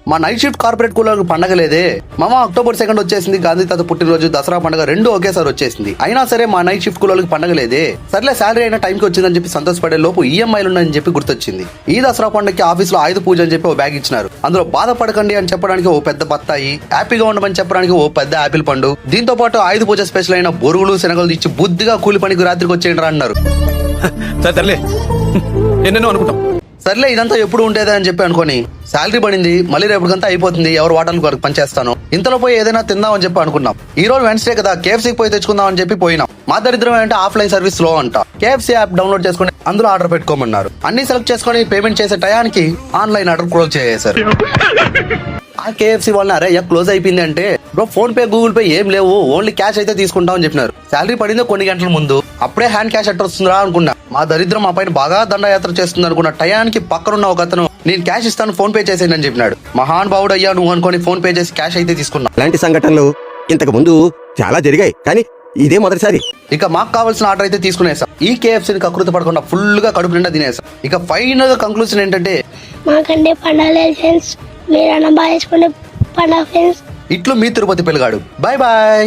మా night shift corporate cooler పండగ లేదే మామ. అక్టోబర్ 2 వచ్చేసింది, గాంధీ తాత పుట్టినరోజు, దసరా పండుగ రెండు ఒకేసారి వచ్చేసింది. అయినా సరే మా నైట్ షిఫ్ట్ కూలర్కి పండగ లేదే. సర్లే శాలరీ అయినా టైంకి వచ్చిందని చెప్పి సంతోషపడే లోపు ఈఎంఐలు ఉన్నాయని చెప్పి గుర్తొచ్చింది. ఈ దసరా పండుగకి ఆఫీస్ లో ఆయుధ పూజ అని చెప్పి ఓ బ్యాగ్ ఇచ్చినారు. అందులో బాధపడకండి అని చెప్పడానికి ఓ పెద్ద బత్తాయి, హ్యాపీగా ఉండమని చెప్పడానికి ఓ పెద్ద ఆపిల్ పండు, దీంతో పాటు ఆయుధ పూజ స్పెషల్ అయిన బొరుగులు శనగలు ఇచ్చి బుద్ధిగా కూలి పనికి రాత్రికి వచ్చేయండి అన్నారు. సర్లే ఇదంతా ఎప్పుడు ఉండేదే అని చెప్పి అనుకోని శాలరీ పడింది, మళ్ళీ రేపటికంతా అయిపోతుంది, ఎవరు వాటాలకు వరకు పనిచేస్తాను, ఇంతలో పోయి ఏదైనా తిందామని చెప్పి అనుకున్నాం. ఈ రోజు వెన్స్డే కదా, కేఎఫ్సీకి పోయి తెచ్చుకుందాం అని చెప్పి పోయినాం. మా దరిద్రం ఏంటంటే ఆఫ్లైన్ సర్వీస్ స్లో అంట. కేఎఫ్సీ యాప్ డౌన్లోడ్ చేసుకుని అందులో ఆర్డర్ పెట్టుకోమన్నారు. అన్ని సెలెక్ట్ చేసుకుని పేమెంట్ చేసే టయానికి ఆన్లైన్ ఆర్డర్ క్లోజ్ చేసేశారు. ఆ కేఎఫ్సీ వాళ్ళని అరే క్లోజ్ అయిపోయింది అంటే, bro phone pay Google pay ఏం లేవు, ఓన్లీ క్యాష్ అయితే తీసుకుంటాం అని చెప్పినారు. శాలరీ పడిందో కొన్ని గంటల ముందు, అప్పుడే హ్యాండ్ క్యాష్ అట్ట వస్తుందా అనుకున్నా. మా దరిద్రం మా పైన బాగా దండయాత్ర చేస్తుంది అనుకున్న టయానికి పక్కనున్న ఒక అతను నేను క్యాష్ ఇస్తాను ఫోన్ పే చేసేయండి అని చెప్పినాడు. మహాన్ బావుడు అయ్యా నువ్వు అనుకోని ఫోన్ పే చేసి క్యాష్ అయితే తీసుకున్నా. ఇలాంటి సంఘటనలు ఇంతకు ముందు చాలా జరిగాయి, కానీ ఇదే మొదటిసారి. ఇక మాకు కావాల్సిన ఆర్డర్ అయితే తీసుకునేసాం. ఈ కేఎఫ్సీని కకృతి పడకుండా ఫుల్ గా కడుపు నిండా తినేసాం. ఇక ఫైనల్ గా కంక్లూజన్ ఏంటంటే, మాకంటే పండాలి ఫ్రెండ్స్, మీరు అన్న బాగా చేసుకుంటే పండుగ ఫ్రెండ్స్. ఇట్లు మీ తిరుపతి పిల్లగాడు. Bye bye.